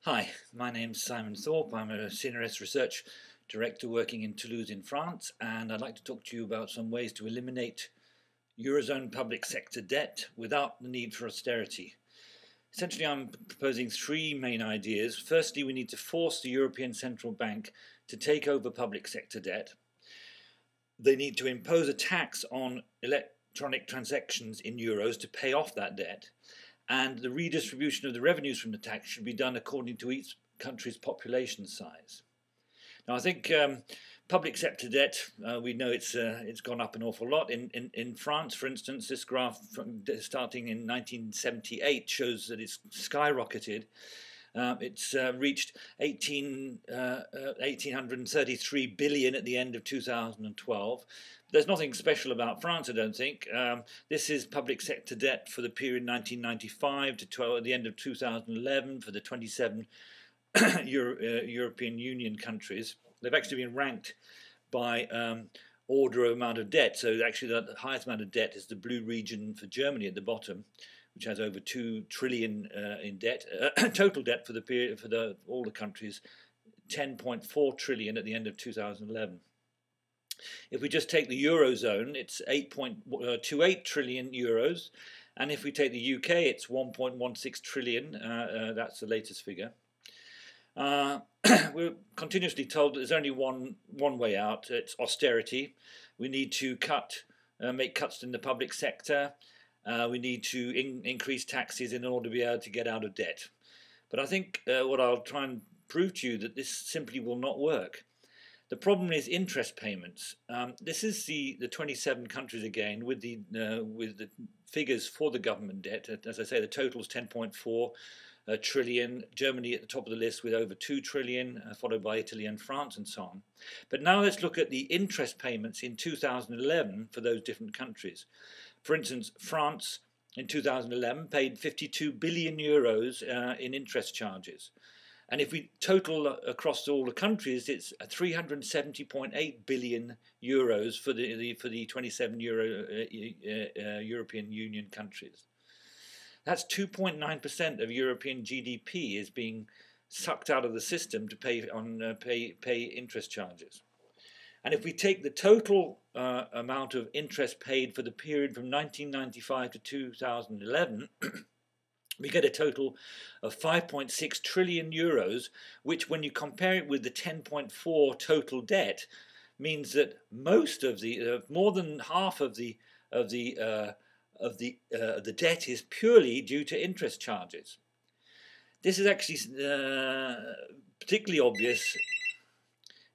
Hi, my name's Simon Thorpe. I'm a CNRS Research Director working in Toulouse in France, and I'd like to talk to you about some ways to eliminate Eurozone public sector debt without the need for austerity. Essentially, I'm proposing three main ideas. Firstly, we need to force the European Central Bank to take over public sector debt. They need to impose a tax on electronic transactions in euros to pay off that debt. And the redistribution of the revenues from the tax should be done according to each country's population size. Now, I think public sector debt, we know it's gone up an awful lot. In France, for instance, this graph starting in 1978 shows that it's skyrocketed. It's reached 1,833 billion at the end of 2012. There's nothing special about France, I don't think. This is public sector debt for the period 1995 to the end of 2011 for the 27 European Union countries. They've actually been ranked by order of amount of debt. So actually the highest amount of debt is the blue region for Germany at the bottom, which has over 2 trillion in debt. Total debt for the period for all the countries, 10.4 trillion at the end of 2011. If we just take the Eurozone, it's 8.28 trillion euros, and if we take the UK, it's 1.16 trillion. That's the latest figure. We're continuously told that there's only one way out. It's austerity. We need to make cuts in the public sector. We need to increase taxes in order to be able to get out of debt. But I think what I'll try and prove to you that this simply will not work. The problem is interest payments. This is the 27 countries again with the figures for the government debt. As I say, the total is 10.4 trillion. Germany at the top of the list with over 2 trillion, followed by Italy and France and so on. But now let's look at the interest payments in 2011 for those different countries. For instance, France in 2011 paid 52 billion euros in interest charges. And if we total across all the countries, it's 370.8 billion euros for the 27 European Union countries. That's 2.9% of European GDP is being sucked out of the system to pay interest charges. And if we take the total amount of interest paid for the period from 1995 to 2011, we get a total of 5.6 trillion euros, which when you compare it with the 10.4 total debt, means that most of the, more than half of the debt is purely due to interest charges. This is actually particularly obvious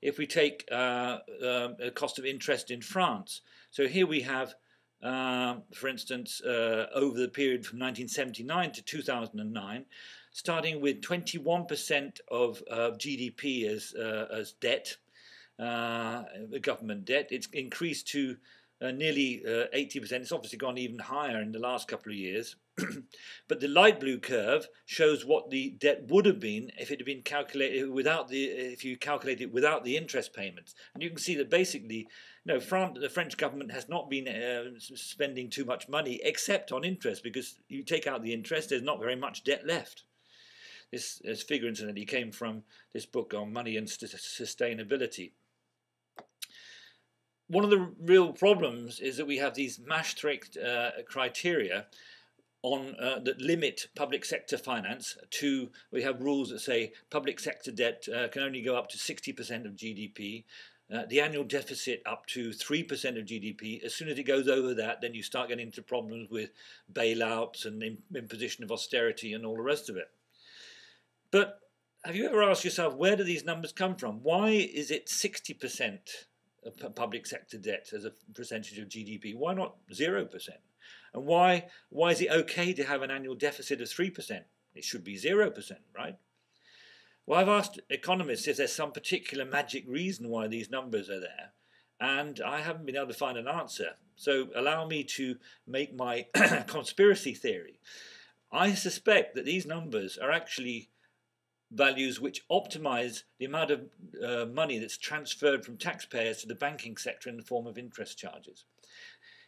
if we take the cost of interest in France. So here we have, for instance, over the period from 1979 to 2009, starting with 21% of GDP as debt, government debt. It's increased to nearly 80%. It's obviously gone even higher in the last couple of years. But the light blue curve shows what the debt would have been if it had been calculated without if you calculate it without the interest payments. And you can see that basically, the French government has not been spending too much money except on interest, because you take out the interest, there's not very much debt left. This figure, incidentally, came from this book on money and sustainability. One of the real problems is that we have these Maastricht criteria that limit public sector finance to, we have rules that say public sector debt can only go up to 60% of GDP, the annual deficit up to 3% of GDP. As soon as it goes over that, then you start getting into problems with bailouts and imposition of austerity and all the rest of it. But have you ever asked yourself, where do these numbers come from? Why is it 60% of public sector debt as a percentage of GDP? Why not 0%? And why is it okay to have an annual deficit of 3%? It should be 0%, right? Well, I've asked economists if there's some particular magic reason why these numbers are there, and I haven't been able to find an answer. So allow me to make my conspiracy theory. I suspect that these numbers are actually values which optimize the amount of money that's transferred from taxpayers to the banking sector in the form of interest charges.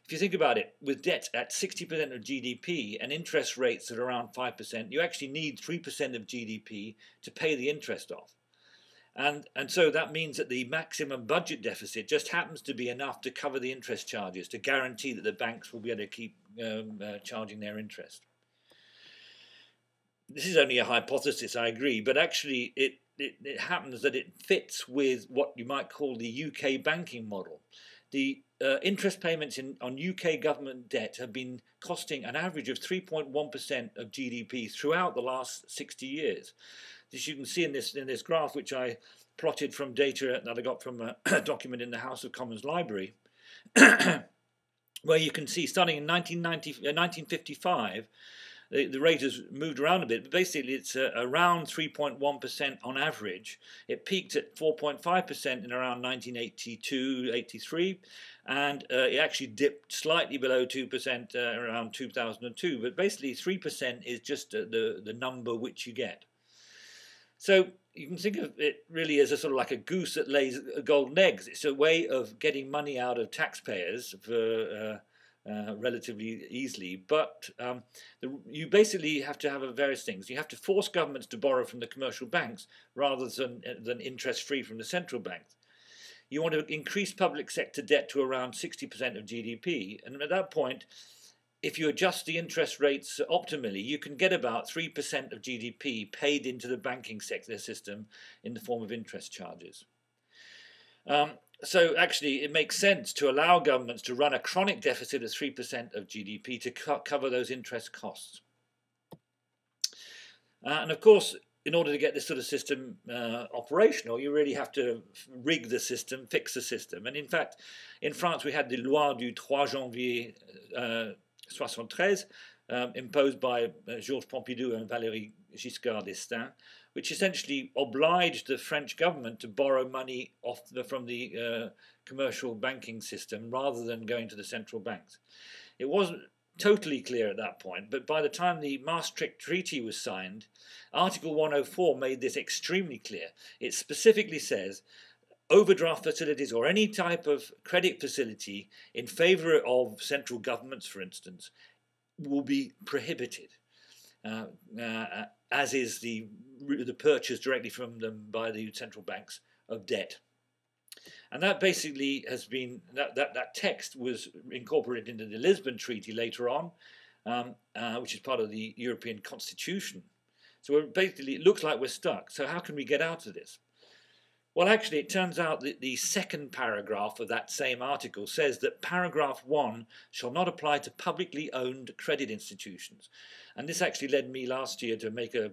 if you think about it, with debt at 60% of GDP and interest rates at around 5%, you actually need 3% of GDP to pay the interest off. And so that means that the maximum budget deficit just happens to be enough to cover the interest charges, to guarantee that the banks will be able to keep charging their interest. This is only a hypothesis, I agree, but actually it happens that it fits with what you might call the UK banking model. The interest payments on UK government debt have been costing an average of 3.1% of GDP throughout the last 60 years. As you can see in this graph, which I plotted from data that I got from a document in the House of Commons Library, where you can see starting in 1955, the rate has moved around a bit, but basically it's around 3.1% on average. It peaked at 4.5% in around 1982, 83, and it actually dipped slightly below 2% around 2002. But basically 3% is just the number which you get. So you can think of it really as a sort of like a goose that lays golden eggs. It's a way of getting money out of taxpayers for relatively easily, but you basically have to have various things. You have to force governments to borrow from the commercial banks rather than interest-free from the central banks. You want to increase public sector debt to around 60% of GDP, and at that point, if you adjust the interest rates optimally, you can get about 3% of GDP paid into the banking sector system in the form of interest charges. So actually, it makes sense to allow governments to run a chronic deficit of 3% of GDP to cover those interest costs. And of course, in order to get this sort of system operational, you really have to rig the system, fix the system. And in fact, in France, we had the Loi du 3 janvier 73, imposed by Georges Pompidou and Valéry Giscard d'Estaing, which essentially obliged the French government to borrow money from the commercial banking system rather than going to the central banks. It wasn't totally clear at that point, but by the time the Maastricht Treaty was signed, Article 104 made this extremely clear. It specifically says overdraft facilities or any type of credit facility in favour of central governments, for instance, will be prohibited, as is the purchase directly from them by the central banks of debt. And that basically has been, that text was incorporated into the Lisbon Treaty later on, which is part of the European Constitution. So basically it looks like we're stuck. So how can we get out of this? Well, actually, it turns out that the second paragraph of that same article says that paragraph 1 shall not apply to publicly owned credit institutions. And this actually led me last year to make a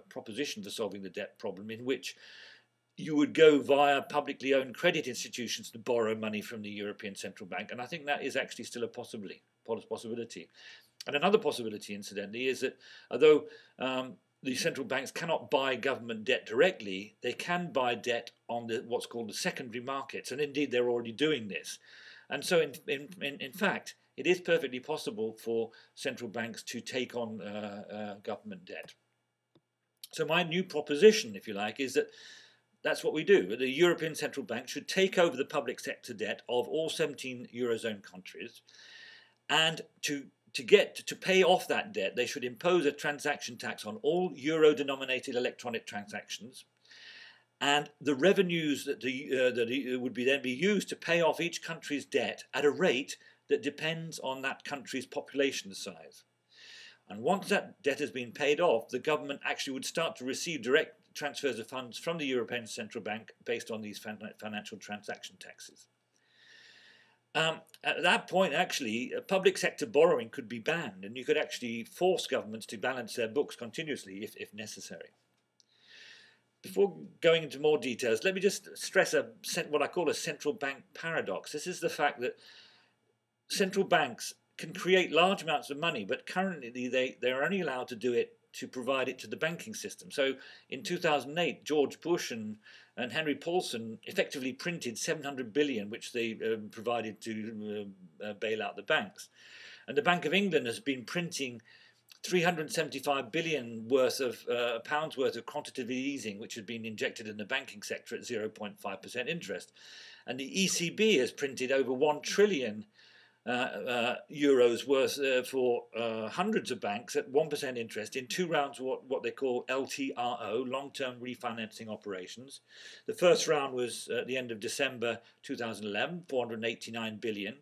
proposition for solving the debt problem, in which you would go via publicly owned credit institutions to borrow money from the European Central Bank. And I think that is actually still a possibility. And another possibility, incidentally, is that although the central banks cannot buy government debt directly, they can buy debt on what's called the secondary markets, and indeed they're already doing this. And so in fact, it is perfectly possible for central banks to take on government debt. So my new proposition, if you like, is that that's what we do. The European Central Bank should take over the public sector debt of all 17 Eurozone countries, and to pay off that debt, they should impose a transaction tax on all euro-denominated electronic transactions, and the revenues that would then be used to pay off each country's debt at a rate that depends on that country's population size. And once that debt has been paid off, the government actually would start to receive direct transfers of funds from the European Central Bank based on these financial transaction taxes. At that point, actually, public sector borrowing could be banned, and you could actually force governments to balance their books continuously if necessary. Before going into more details, let me just stress what I call a central bank paradox. This is the fact that central banks can create large amounts of money, but currently they're only allowed to do it to provide it to the banking system. So in 2008, George Bush and Henry Paulson effectively printed 700 billion, which they provided to bail out the banks. And the Bank of England has been printing 375 billion pounds worth of quantitative easing, which has been injected in the banking sector at 0.5% interest. And the ECB has printed over 1 trillion euros worth for hundreds of banks at 1% interest in 2 rounds of what they call LTRO, long-term refinancing operations. The first round was at the end of December 2011, 489 billion,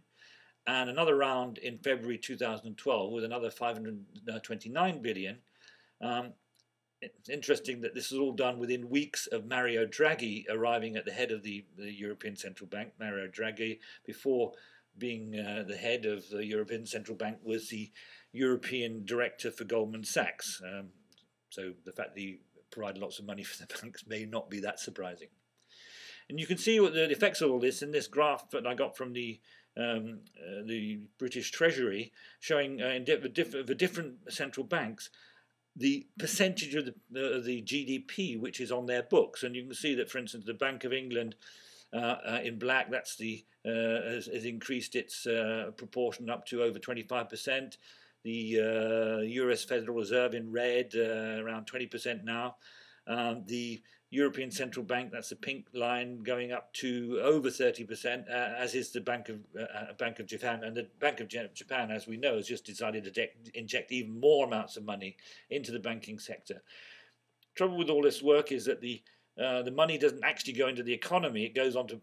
and another round in February 2012 with another 529 billion. It's interesting that this was all done within weeks of Mario Draghi arriving at the head of the European Central Bank. Mario Draghi, before being the head of the European Central Bank, was the European director for Goldman Sachs. So the fact that he provided lots of money for the banks may not be that surprising. And you can see what the effects of all this in this graph that I got from the British Treasury, showing the different central banks the percentage of the GDP which is on their books. And you can see that, for instance, the Bank of England in black, that's has increased its proportion up to over 25%. The US Federal Reserve in red, around 20% now. The European Central Bank, that's the pink line, going up to over 30%, as is the Bank of Japan. And the Bank of Japan, as we know, has just decided to inject even more amounts of money into the banking sector. Trouble with all this work is that the money doesn't actually go into the economy; it goes onto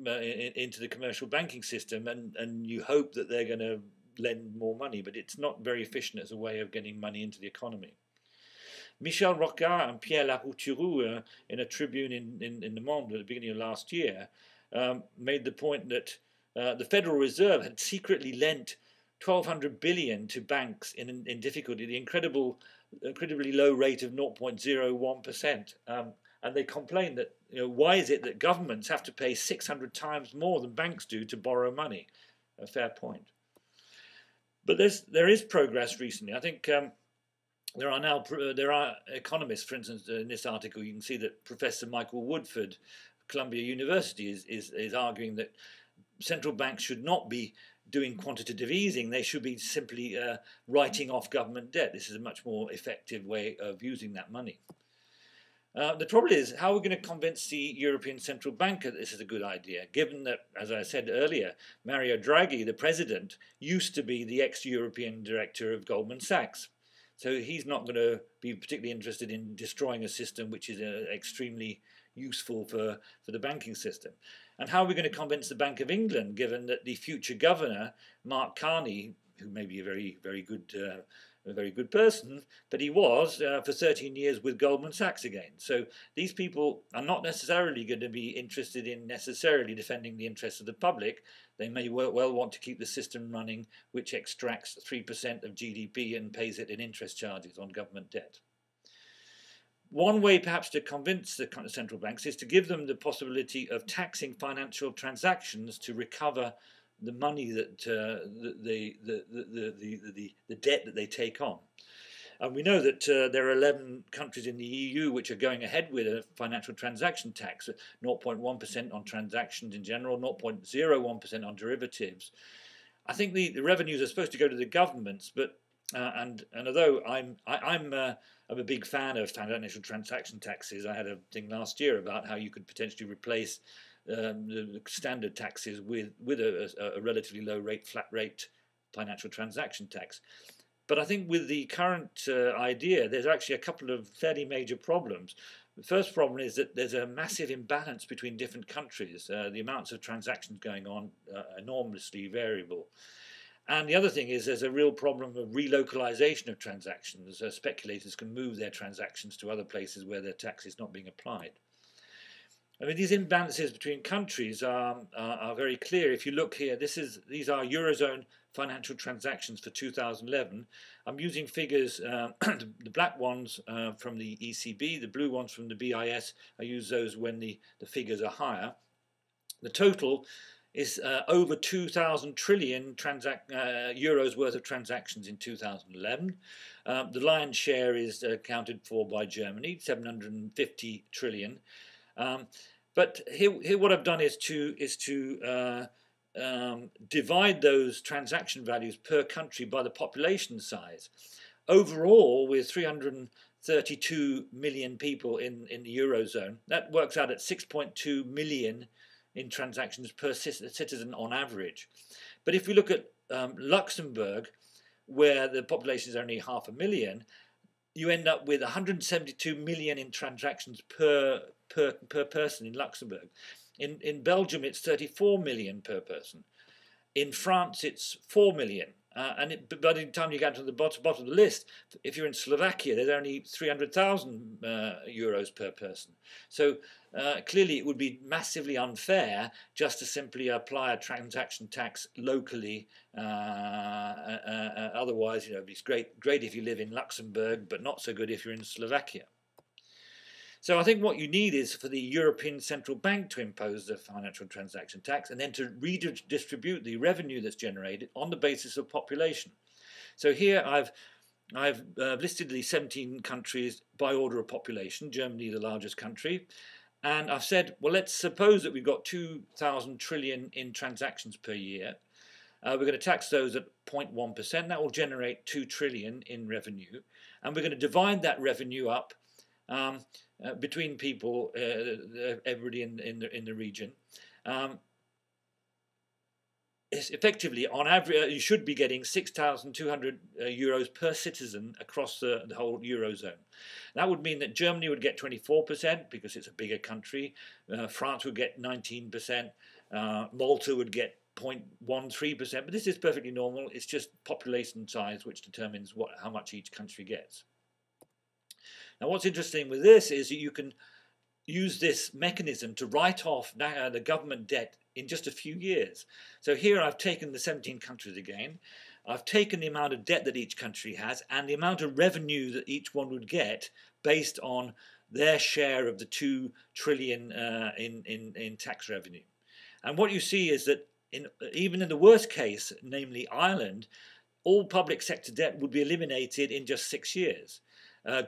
into the commercial banking system, and you hope that they're going to lend more money, but it's not very efficient as a way of getting money into the economy. Michel Rocard and Pierre Larouturou, in a tribune in Le Monde at the beginning of last year, made the point that the Federal Reserve had secretly lent 1,200 billion to banks in difficulty, the incredibly low rate of 0.01%. And they complained that, why is it that governments have to pay 600 times more than banks do to borrow money? A fair point. But there is progress recently. I think there are economists, for instance, in this article, you can see that Professor Michael Woodford, Columbia University, is arguing that central banks should not be doing quantitative easing. They should be simply writing off government debt. This is a much more effective way of using that money. The trouble is, how are we going to convince the European Central Bank that this is a good idea, given that, as I said earlier, Mario Draghi, the president, used to be the ex-European director of Goldman Sachs. So he's not going to be particularly interested in destroying a system which is extremely useful for the banking system. And how are we going to convince the Bank of England, given that the future governor, Mark Carney, who may be a very good person, but he was for 13 years with Goldman Sachs again. So these people are not necessarily going to be interested in necessarily defending the interests of the public. They may well want to keep the system running, which extracts 3% of GDP and pays it in interest charges on government debt. One way perhaps to convince the central banks is to give them the possibility of taxing financial transactions to recover the money that the debt that they take on. And we know that there are 11 countries in the EU which are going ahead with a financial transaction tax, 0.1% on transactions in general, 0.01% on derivatives. I think the revenues are supposed to go to the governments, but and although I'm a big fan of financial transaction taxes, I had a thing last year about how you could potentially replace the standard taxes with a relatively low rate, flat rate financial transaction tax. But I think with the current idea, there's actually a couple of fairly major problems. The first problem is that there's a massive imbalance between different countries. The amounts of transactions going on are enormously variable. And the other thing is there's a real problem of relocalization of transactions. Speculators can move their transactions to other places where their tax is not being applied. I mean, these imbalances between countries are very clear. If you look here, these are Eurozone financial transactions for 2011. I'm using figures, the black ones from the ECB, the blue ones from the BIS. I use those when the figures are higher. The total is over 2,000 trillion euros worth of transactions in 2011. The lion's share is accounted for by Germany, 750 trillion. But here what I've done is to divide those transaction values per country by the population size. Overall, with 332 million people in the Eurozone, that works out at 6.2 million in transactions per citizen on average. But if we look at Luxembourg, where the population is only 500,000, you end up with 172 million in transactions per person in Luxembourg. In Belgium, it's 34 million per person. In France, it's 4 million. By the time you get to the bottom of the list, if you're in Slovakia, there's only 300,000 euros per person. So clearly it would be massively unfair just to simply apply a transaction tax locally. Otherwise, it's great if you live in Luxembourg, but not so good if you're in Slovakia. So I think what you need is for the European Central Bank to impose the financial transaction tax and then to redistribute the revenue that's generated on the basis of population. So here I've listed the 17 countries by order of population, Germany the largest country, and I've said, well, let's suppose that we've got 2,000 trillion in transactions per year. We're going to tax those at 0.1%. That will generate 2 trillion in revenue, and we're going to divide that revenue up between people, everybody in the region. It's effectively, on average, you should be getting 6,200 euros per citizen across the whole Eurozone. That would mean that Germany would get 24% because it's a bigger country. France would get 19%. Malta would get 0.13%. But this is perfectly normal. It's just population size which determines how much each country gets. Now, what's interesting with this is that you can use this mechanism to write off the government debt in just a few years. So here I've taken the 17 countries again. I've taken the amount of debt that each country has and the amount of revenue that each one would get based on their share of the 2 trillion in tax revenue. And what you see is that even in the worst case, namely Ireland, all public sector debt would be eliminated in just 6 years.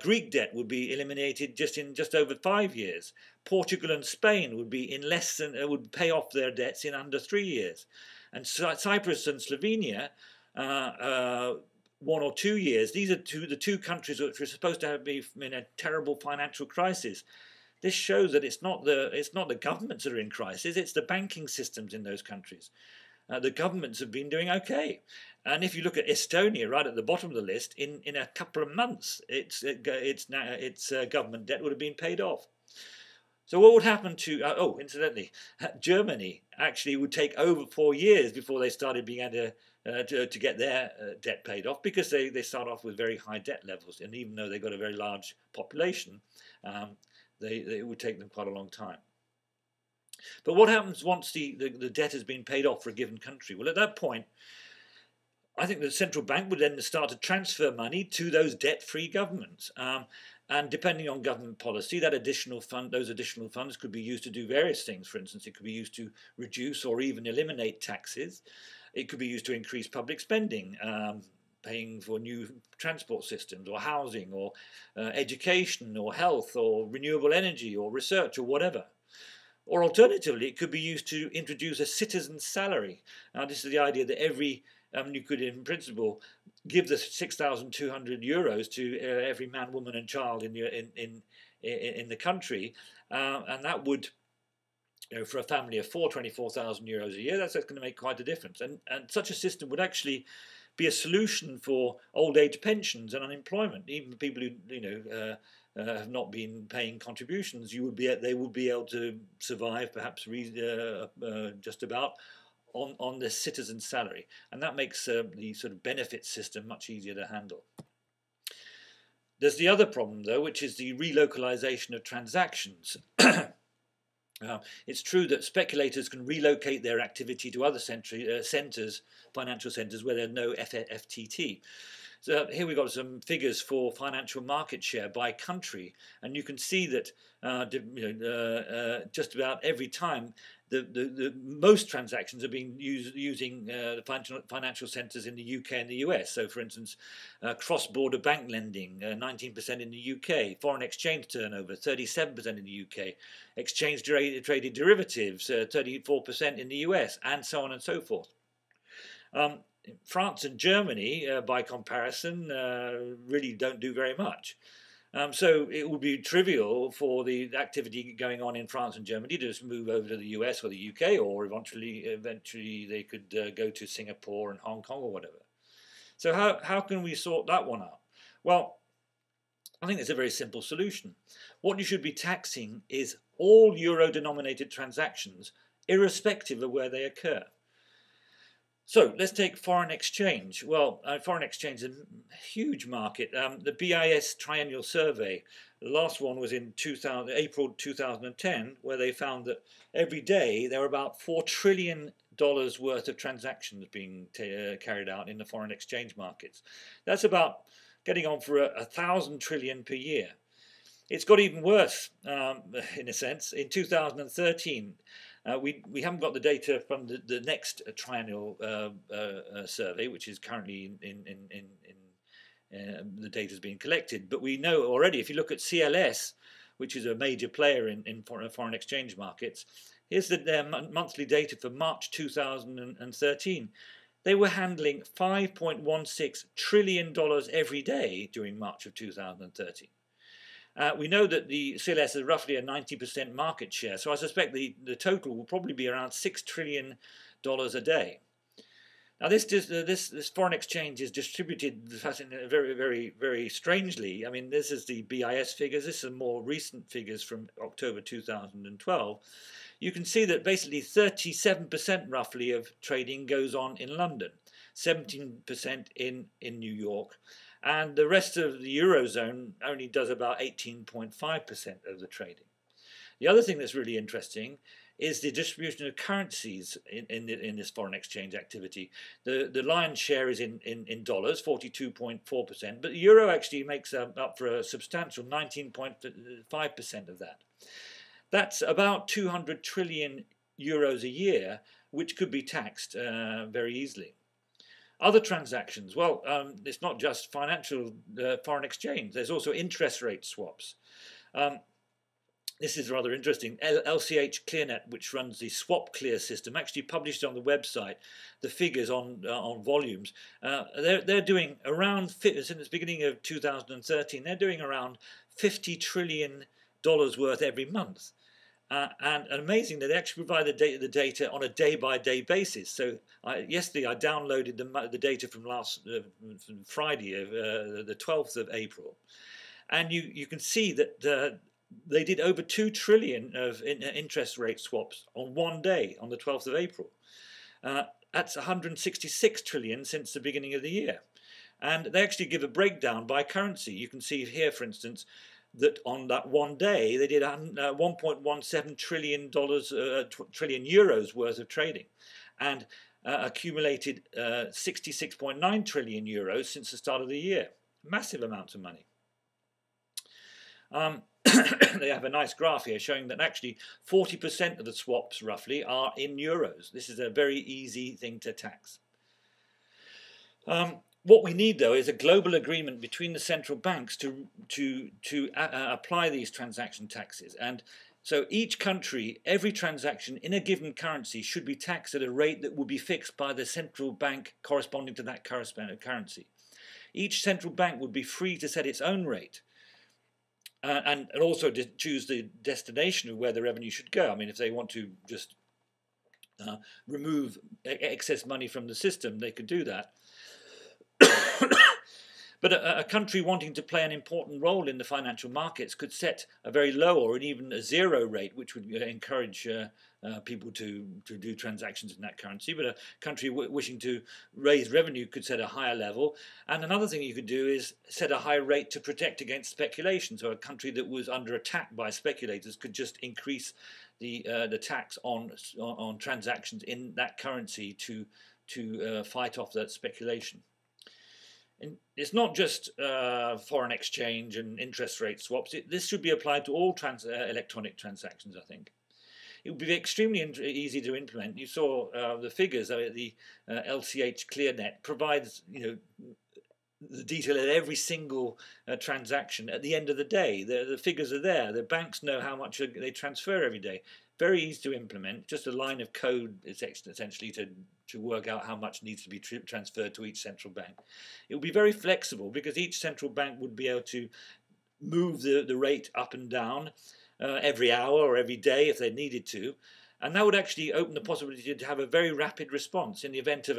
Greek debt would be eliminated just over 5 years. Portugal and Spain would be would pay off their debts in under 3 years, and Cyprus and Slovenia 1 or 2 years. These are the two countries which were supposed to be in a terrible financial crisis. This shows that it's not the governments that are in crisis; it's the banking systems in those countries. The governments have been doing okay. And if you look at Estonia, right at the bottom of the list, in a couple of months, its government debt would have been paid off. So what would happen to? Incidentally, Germany actually would take over 4 years before they started being able to get their debt paid off, because they start off with very high debt levels, and even though they've got a very large population, it would take them quite a long time. But what happens once the debt has been paid off for a given country? Well, at that point, I think the central bank would then start to transfer money to those debt-free governments. And depending on government policy, those additional funds could be used to do various things. For instance, it could be used to reduce or even eliminate taxes. It could be used to increase public spending, paying for new transport systems or housing or education or health or renewable energy or research or whatever. Or alternatively, it could be used to introduce a citizen's salary. Now, this is the idea that you could, in principle, give the 6,200 euros to every man, woman, and child in the country, and that would, for a family of 4, 24,000 euros a year, that's going to make quite a difference. And such a system would actually be a solution for old age pensions and unemployment. Even people who have not been paying contributions, they would be able to survive, perhaps just about, on the citizen's salary, and that makes the sort of benefit system much easier to handle. There's the other problem, though, which is the relocalization of transactions. It's true that speculators can relocate their activity to other financial centres where there's no FTT. So here we've got some figures for financial market share by country, and you can see that just about every time the most transactions are being using financial centres in the UK and the US. So, for instance, cross-border bank lending, 19% in the UK, foreign exchange turnover, 37% in the UK, exchange-traded derivatives, 34% in the US, and so on and so forth. France and Germany, by comparison, really don't do very much. So it would be trivial for the activity going on in France and Germany to just move over to the US or the UK, or eventually they could go to Singapore and Hong Kong or whatever. So how can we sort that one out? Well, I think there's a very simple solution. What you should be taxing is all euro-denominated transactions, irrespective of where they occur. So let's take foreign exchange. Well, foreign exchange is a huge market. The BIS triennial survey, the last one was in April 2010, where they found that every day there are about $4 trillion worth of transactions being carried out in the foreign exchange markets. That's about getting on for 1,000 trillion per year. It's got even worse, in a sense. In 2013, we haven't got the data from the next triennial survey, which is currently the data is being collected. But we know already, if you look at CLS, which is a major player in foreign exchange markets, here's their monthly data for March 2013. They were handling $5.16 trillion every day during March of 2013. We know that the CLS is roughly a 90% market share, so I suspect the total will probably be around $6 trillion a day. Now, this foreign exchange is distributed very, very, very strangely. I mean, this is the BIS figures. This is more recent figures from October 2012. You can see that basically 37% roughly of trading goes on in London, 17% in New York, and the rest of the Eurozone only does about 18.5% of the trading. The other thing that's really interesting is the distribution of currencies in this foreign exchange activity. The lion's share is in dollars, 42.4%, but the euro actually makes up for a substantial 19.5% of that. That's about 200 trillion euros a year, which could be taxed very easily. Other transactions, well, it's not just financial foreign exchange. There's also interest rate swaps. This is rather interesting. LCH ClearNet, which runs the Swap Clear system, actually published on the website the figures on volumes. They're doing around, since the beginning of 2013, they're doing around $50 trillion worth every month. And amazing that they actually provide the data on a day-by-day basis. So yesterday I downloaded the data from from Friday, the 12th of April. And you can see that they did over 2 trillion of interest rate swaps on one day, on the 12th of April. That's 166 trillion since the beginning of the year. And they actually give a breakdown by currency. You can see here, for instance, that on that one day they did 1.17 trillion euros worth of trading, and accumulated 66.9 trillion euros since the start of the year. Massive amounts of money. They have a nice graph here showing that actually 40% of the swaps roughly are in euros. This is a very easy thing to tax. What we need, though, is a global agreement between the central banks to apply these transaction taxes. And so each country, every transaction in a given currency should be taxed at a rate that will be fixed by the central bank corresponding to that corresponding currency. Each central bank would be free to set its own rate and also to choose the destination of where the revenue should go. I mean, if they want to just remove excess money from the system, they could do that. But a country wanting to play an important role in the financial markets could set a very low or even a zero rate, which would encourage people to do transactions in that currency. But a country wishing to raise revenue could set a higher level. And another thing you could do is set a high rate to protect against speculation. So a country that was under attack by speculators could just increase the tax on transactions in that currency to fight off that speculation. And it's not just foreign exchange and interest rate swaps. This should be applied to all electronic transactions, I think. It would be extremely easy to implement. You saw the figures. The LCH ClearNet provides, the detail of every single transaction at the end of the day. The figures are there. The banks know how much they transfer every day. Very easy to implement. Just a line of code, essentially, to work out how much needs to be transferred to each central bank. It will be very flexible because each central bank would be able to move the rate up and down every hour or every day if they needed to. And that would actually open the possibility to have a very rapid response in the event of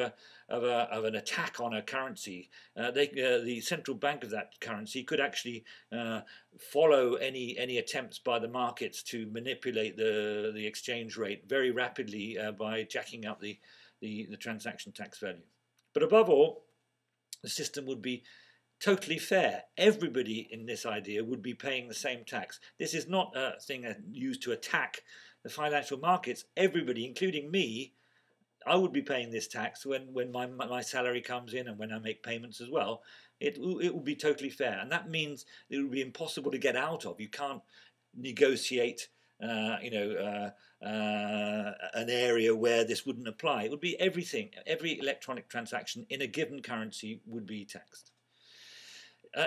an attack on a currency. The central bank of that currency could actually follow any attempts by the markets to manipulate the exchange rate very rapidly by jacking up the transaction tax value. But above all, the system would be totally fair. Everybody in this idea would be paying the same tax. This is not a thing used to attack the financial markets. Everybody, including me, I would be paying this tax when my salary comes in and when I make payments as well. It will be totally fair, and that means it will be impossible to get out of. You can't negotiate an area where this wouldn't apply. It would be everything. Every electronic transaction in a given currency would be taxed.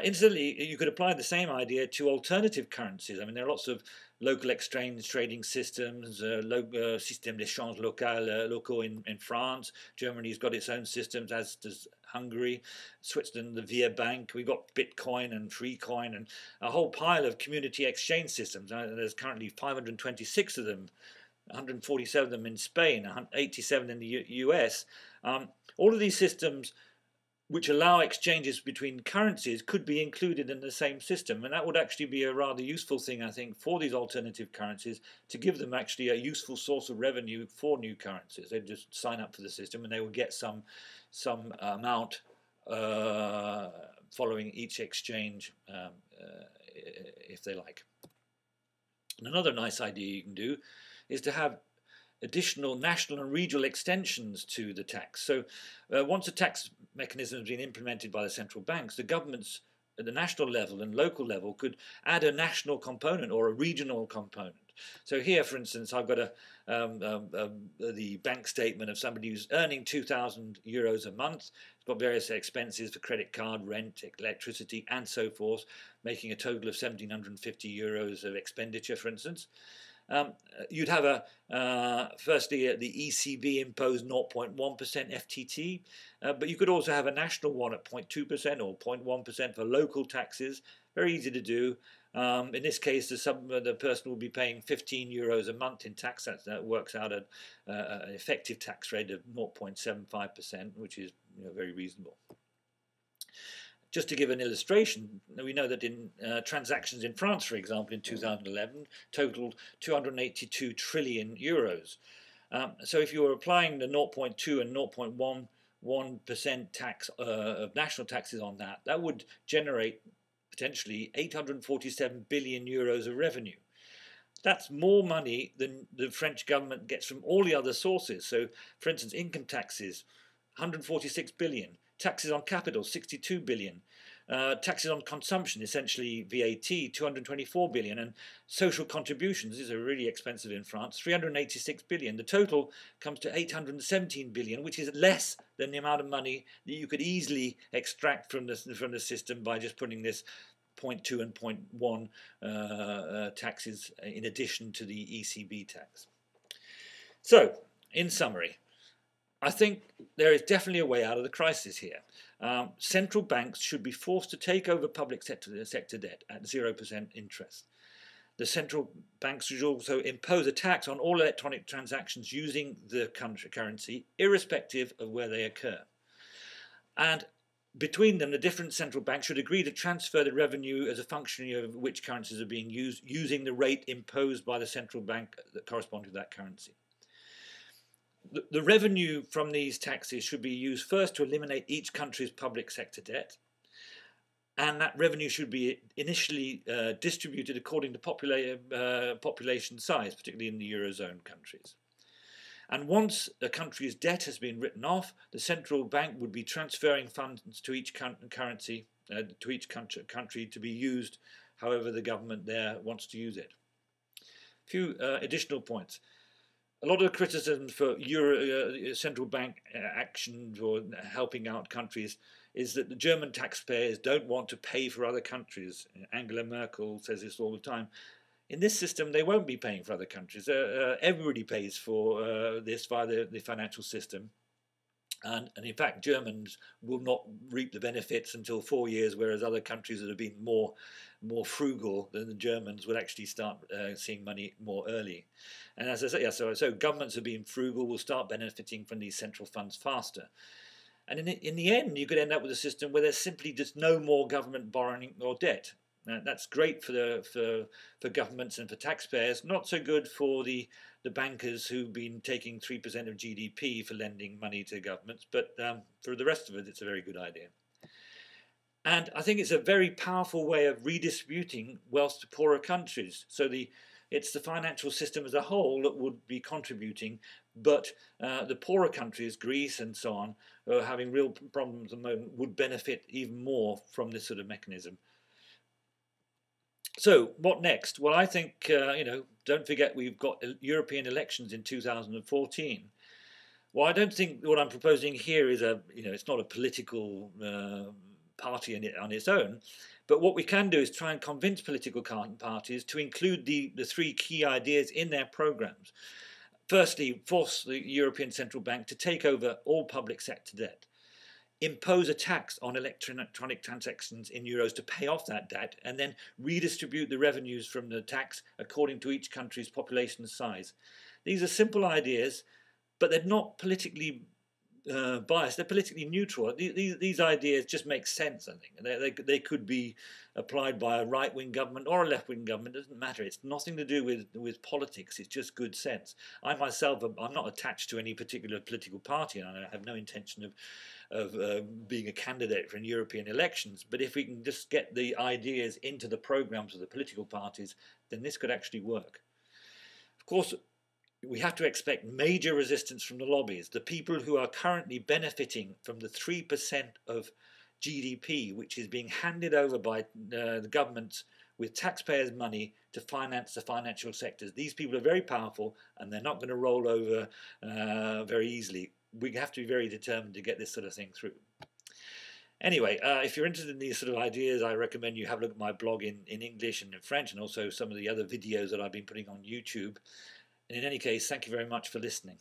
Incidentally, you could apply the same idea to alternative currencies. I mean, there are lots of local exchange trading systems, système d'échange locaux in France. Germany's got its own systems, as does Hungary. Switzerland, the Via Bank. We've got Bitcoin and Freecoin and a whole pile of community exchange systems. There's currently 526 of them, 147 of them in Spain, 87 in the US. All of these systems which allow exchanges between currencies could be included in the same system, and that would actually be a rather useful thing, I think, for these alternative currencies, to give them actually a useful source of revenue for new currencies. They'd just sign up for the system and they would get some amount following each exchange if they like. And another nice idea you can do is to have additional national and regional extensions to the tax. So once a tax mechanism has been implemented by the central banks, the governments at the national level and local level could add a national component or a regional component. So here, for instance, I've got the bank statement of somebody who's earning €2,000 a month. It's got various expenses for credit card, rent, electricity, and so forth, making a total of €1,750 of expenditure, for instance. You'd have firstly the ECB imposed 0.1% FTT, but you could also have a national one at 0.2% or 0.1% for local taxes. Very easy to do. In this case, the person will be paying €15 a month in tax. That works out at an effective tax rate of 0.75%, which is very reasonable. Just to give an illustration, we know that in transactions in France, for example, in 2011, totaled 282 trillion euros. So if you were applying the 0.2 and 0.11% tax of national taxes on that, that would generate potentially 847 billion euros of revenue. That's more money than the French government gets from all the other sources. So, for instance, income taxes, 146 billion. Taxes on capital, 62 billion. Taxes on consumption, essentially VAT, 224 billion. And social contributions, these are really expensive in France, 386 billion. The total comes to 817 billion, which is less than the amount of money that you could easily extract from the system by just putting this 0.2 and 0.1 taxes in addition to the ECB tax. So, in summary, I think there is definitely a way out of the crisis here. Central banks should be forced to take over public sector debt at 0% interest. The central banks should also impose a tax on all electronic transactions using the currency, irrespective of where they occur. And between them, the different central banks should agree to transfer the revenue as a function of which currencies are being used, using the rate imposed by the central bank that corresponds to that currency. The revenue from these taxes should be used first to eliminate each country's public sector debt, and that revenue should be initially distributed according to population size, particularly in the Eurozone countries. And once a country's debt has been written off, the central bank would be transferring funds to each country to be used however the government there wants to use it. A few additional points. A lot of the criticism for central bank action or helping out countries is that the German taxpayers don't want to pay for other countries. Angela Merkel says this all the time. In this system, they won't be paying for other countries. Everybody pays for this via the financial system. And in fact, Germans will not reap the benefits until 4 years, whereas other countries that have been more frugal than the Germans will actually start seeing money more early. And as I say, yeah, so governments have been frugal, will start benefiting from these central funds faster. And in the end, you could end up with a system where there's simply just no more government borrowing or debt. Now, that's great for governments and for taxpayers, not so good for the bankers who've been taking 3% of GDP for lending money to governments, but for the rest of it, it's a very good idea. And I think it's a very powerful way of redistributing wealth to poorer countries. So it's the financial system as a whole that would be contributing, but the poorer countries, Greece and so on, who are having real problems at the moment, would benefit even more from this sort of mechanism. So what next? Well, I think, don't forget we've got European elections in 2014. Well, I don't think what I'm proposing here is it's not a political party on its own. But what we can do is try and convince political parties to include the three key ideas in their programs. Firstly, force the European Central Bank to take over all public sector debt. Impose a tax on electronic transactions in euros to pay off that debt, and then redistribute the revenues from the tax according to each country's population size. These are simple ideas, but they're not politically biased. They're politically neutral. These ideas just make sense, I think. They could be applied by a right-wing government or a left-wing government. It doesn't matter. It's nothing to do with politics. It's just good sense. I myself, I'm not attached to any particular political party, and I have no intention of being a candidate for European elections. But if we can just get the ideas into the programs of the political parties, then this could actually work. Of course, we have to expect major resistance from the lobbies, the people who are currently benefiting from the 3% of GDP, which is being handed over by the governments with taxpayers' money to finance the financial sectors. These people are very powerful, and they're not going to roll over very easily. We have to be very determined to get this sort of thing through. Anyway, if you're interested in these sort of ideas, I recommend you have a look at my blog in English and in French, and also some of the other videos that I've been putting on YouTube. And in any case, thank you very much for listening.